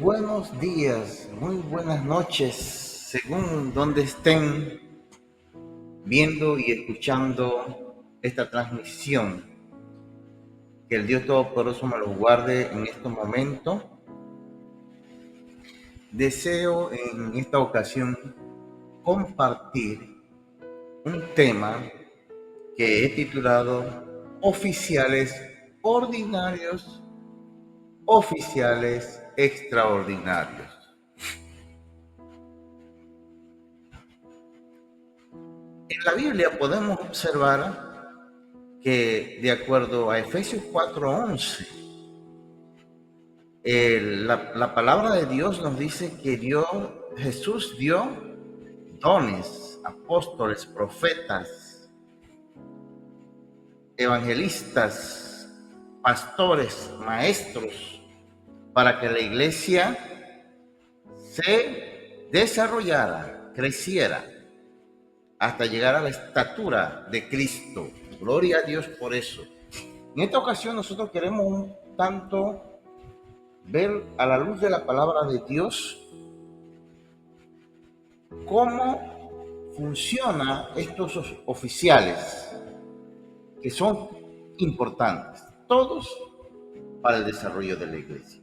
buenos días, muy buenas noches, según donde estén viendo y escuchando esta transmisión. Que el Dios Todopoderoso me los guarde en este momento. Deseo en esta ocasión compartir un tema que he titulado Oficiales Ordinarios, Oficiales Extraordinarios. En la Biblia podemos observar que, de acuerdo a Efesios 4:11, la palabra de Dios nos dice que Jesús dio dones, apóstoles, profetas, evangelistas, pastores, maestros, para que la iglesia se desarrollara, creciera, hasta llegar a la estatura de Cristo. Gloria a Dios por eso. En esta ocasión nosotros queremos un tanto ver a la luz de la palabra de Dios cómo funcionan estos oficiales que son importantes, todos para el desarrollo de la iglesia.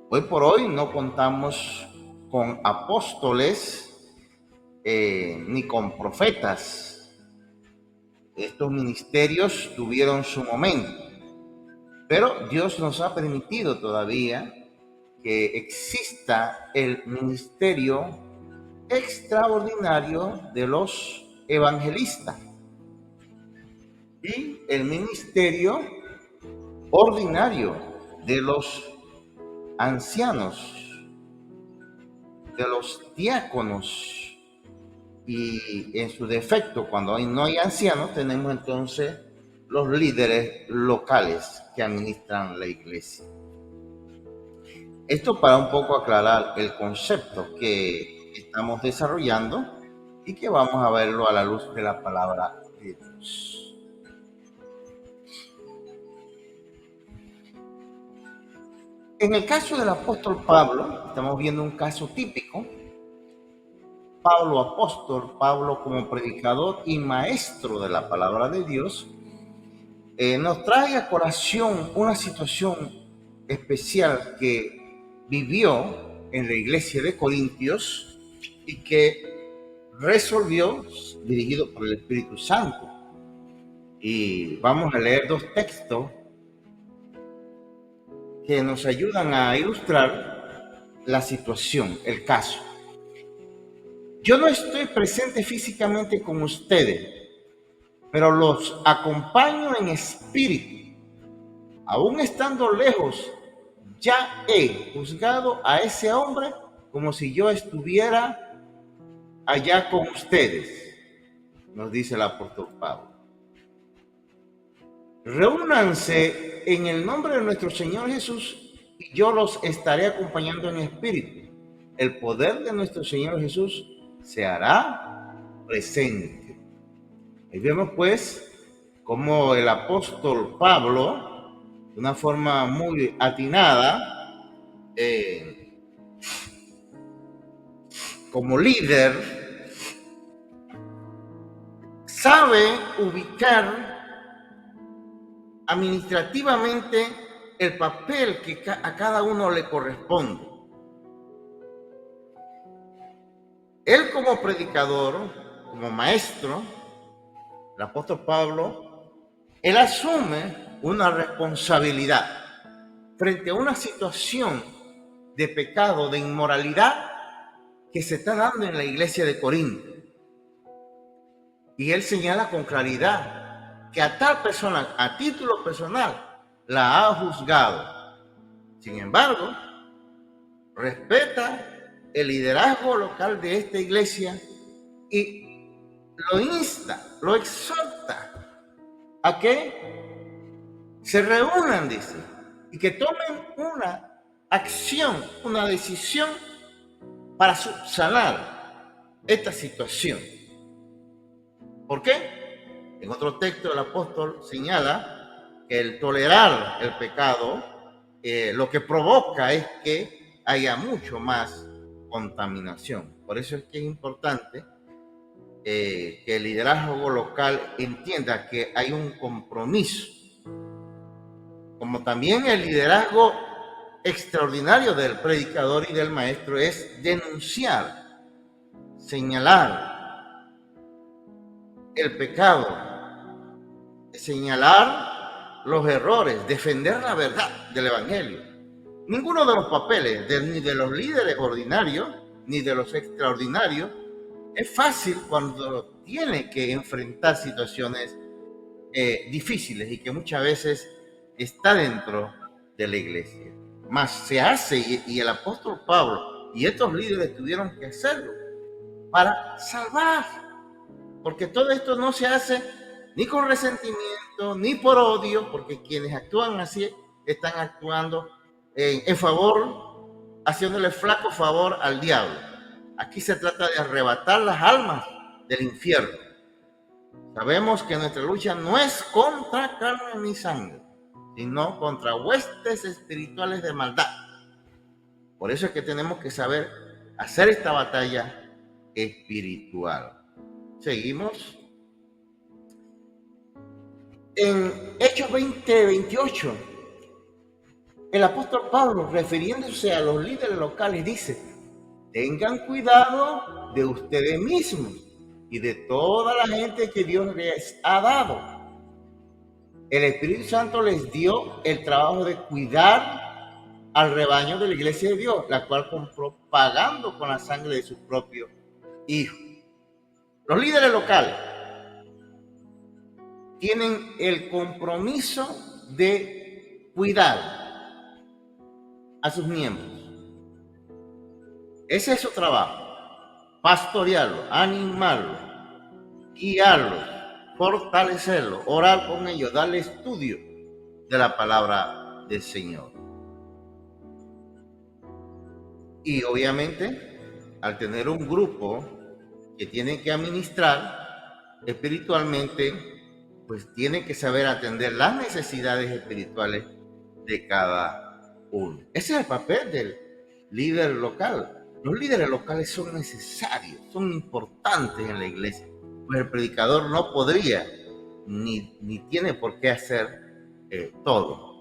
Hoy por hoy no contamos con apóstoles ni con profetas. Estos ministerios tuvieron su momento, pero Dios nos ha permitido todavía que exista el ministerio extraordinario de los evangelistas y el ministerio ordinario de los ancianos, de los diáconos, y en su defecto, cuando no hay ancianos, tenemos entonces los líderes locales que administran la iglesia. Esto para un poco aclarar el concepto que estamos desarrollando y que vamos a verlo a la luz de la palabra de Dios. En el caso del apóstol Pablo, estamos viendo un caso típico. Pablo apóstol, Pablo como predicador y maestro de la palabra de Dios, nos trae a colación una situación especial que vivió en la iglesia de Corintios y que resolvió, dirigido por el Espíritu Santo. Y vamos a leer dos textos que nos ayudan a ilustrar la situación, el caso. Yo no estoy presente físicamente con ustedes, pero los acompaño en espíritu. Aún estando lejos, ya he juzgado a ese hombre como si yo estuviera allá con ustedes, nos dice el apóstol Pablo. Reúnanse en el nombre de nuestro Señor Jesús y yo los estaré acompañando en espíritu. El poder de nuestro Señor Jesús se hará presente. Y vemos pues cómo el apóstol Pablo, de una forma muy atinada, como líder, sabe ubicar administrativamente el papel que a cada uno le corresponde. Él como predicador, como maestro, el apóstol Pablo, él asume una responsabilidad frente a una situación de pecado, de inmoralidad que se está dando en la iglesia de Corinto. Y él señala con claridad que a tal persona, a título personal, la ha juzgado. Sin embargo, respeta el liderazgo local de esta iglesia y lo insta, lo exhorta a que se reúnan, dice, y que tomen una acción, una decisión para subsanar esta situación. ¿Por qué? En otro texto el apóstol señala que el tolerar el pecado lo que provoca es que haya mucho más contaminación. Por eso es que es importante que el liderazgo local entienda que hay un compromiso, como también el liderazgo extraordinario del predicador y del maestro es denunciar, señalar el pecado, señalar los errores, defender la verdad del evangelio. Ninguno de los papeles, ni de los líderes ordinarios, ni de los extraordinarios, es fácil cuando tiene que enfrentar situaciones difíciles y que muchas veces está dentro de la iglesia. Mas se hace, y el apóstol Pablo y estos líderes tuvieron que hacerlo para salvar, porque todo esto no se hace ni con resentimiento, ni por odio, porque quienes actúan así están actuando en favor, haciéndole flaco favor al diablo. Aquí se trata de arrebatar las almas del infierno. Sabemos que nuestra lucha no es contra carne ni sangre, sino contra huestes espirituales de maldad. Por eso es que tenemos que saber hacer esta batalla espiritual. Seguimos. En Hechos 20:28, el apóstol Pablo, refiriéndose a los líderes locales, dice: tengan cuidado de ustedes mismos y de toda la gente que Dios les ha dado. El Espíritu Santo les dio el trabajo de cuidar al rebaño de la iglesia de Dios, la cual compró pagando con la sangre de su propio Hijo. Los líderes locales tienen el compromiso de cuidar a sus miembros. Ese es su trabajo: pastorearlos, animarlos, guiarlos, fortalecerlos, orar con ellos, darle estudio de la palabra del Señor. Y obviamente, al tener un grupo que tiene que administrar espiritualmente, pues tiene que saber atender las necesidades espirituales de cada uno. Ese es el papel del líder local. Los líderes locales son necesarios, son importantes en la iglesia, pues el predicador no podría ni tiene por qué hacer todo.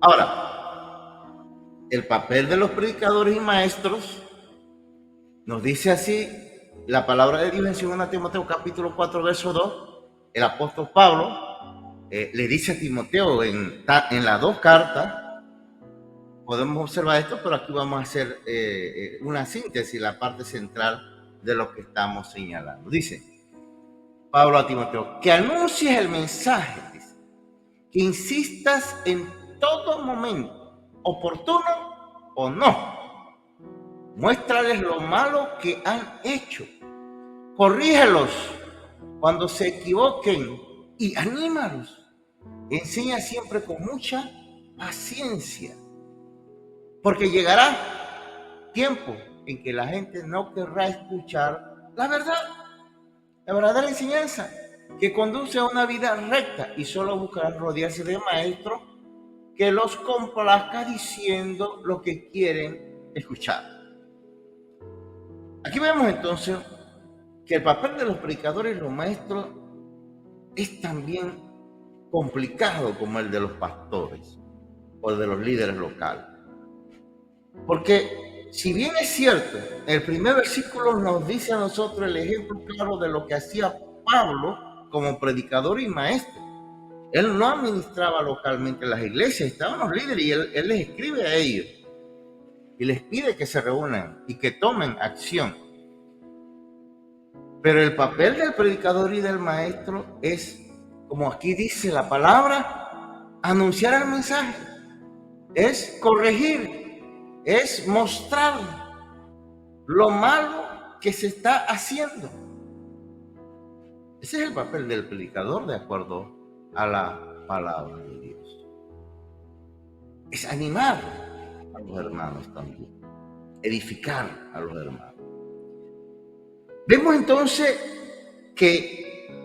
Ahora, el papel de los predicadores y maestros nos dice así la palabra de Dios en 2 Timoteo capítulo 4 verso 2. El apóstol Pablo le dice a Timoteo en las dos cartas. Podemos observar esto, pero aquí vamos a hacer una síntesis, la parte central de lo que estamos señalando. Dice Pablo a Timoteo: que anuncies el mensaje, dice, que insistas en todo momento, oportuno o no. Muéstrales lo malo que han hecho, corrígelos cuando se equivoquen y anímalos. Enseña siempre con mucha paciencia, porque llegará tiempo en que la gente no querrá escuchar la verdad, la verdadera enseñanza que conduce a una vida recta, y solo buscarán rodearse de maestros que los complazca diciendo lo que quieren escuchar. Aquí vemos entonces que el papel de los predicadores y los maestros es también complicado como el de los pastores o el de los líderes locales. Porque si bien es cierto, el primer versículo nos dice a nosotros el ejemplo claro de lo que hacía Pablo como predicador y maestro. Él no administraba localmente las iglesias, estaban los líderes y él les escribe a ellos y les pide que se reúnan y que tomen acción. Pero el papel del predicador y del maestro es, como aquí dice la palabra, anunciar el mensaje, es corregir, es mostrar lo malo que se está haciendo. Ese es el papel del predicador de acuerdo a la palabra de Dios. Es animar a los hermanos también, edificar a los hermanos. Vemos entonces que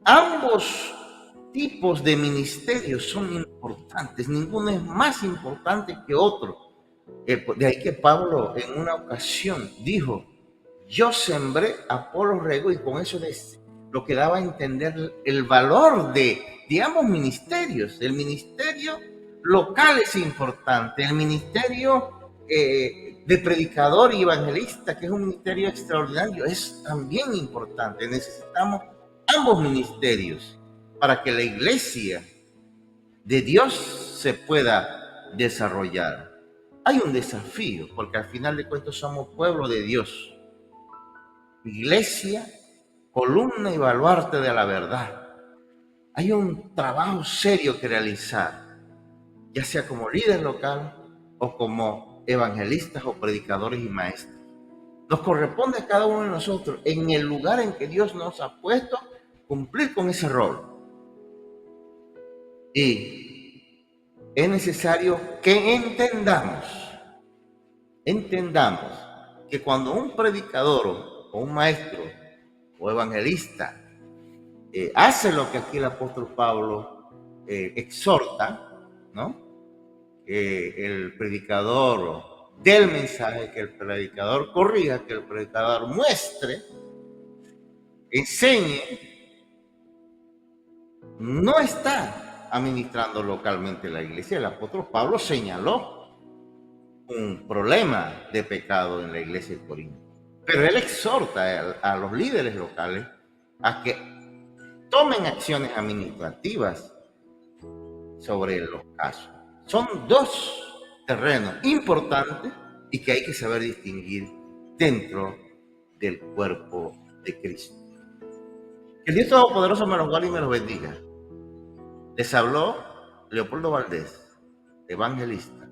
ambos tipos de ministerios son importantes, ninguno es más importante que otro. De ahí que Pablo en una ocasión dijo, yo sembré, Apolo regó, y con eso lo que daba a entender el valor de ambos ministerios. El ministerio local es importante, el ministerio de predicador y evangelista, que es un ministerio extraordinario, es también importante. Necesitamos ambos ministerios para que la iglesia de Dios se pueda desarrollar. Hay un desafío, porque al final de cuentas somos pueblo de Dios, iglesia, columna y baluarte de la verdad. Hay un trabajo serio que realizar, ya sea como líder local o como evangelistas o predicadores y maestros. Nos corresponde a cada uno de nosotros, en el lugar en que Dios nos ha puesto, cumplir con ese rol. Y es necesario que entendamos que cuando un predicador o un maestro o evangelista hace lo que aquí el apóstol Pablo exhorta, ¿no? Que el predicador dé el mensaje, que el predicador corrija, que el predicador muestre, enseñe, no está administrando localmente la iglesia. El apóstol Pablo señaló un problema de pecado en la iglesia de Corinto, pero él exhorta a los líderes locales a que tomen acciones administrativas sobre los casos. Son dos terrenos importantes y que hay que saber distinguir dentro del cuerpo de Cristo. Que el Dios Todopoderoso me los guarde y me los bendiga. Les habló Leopoldo Valdés, evangelista.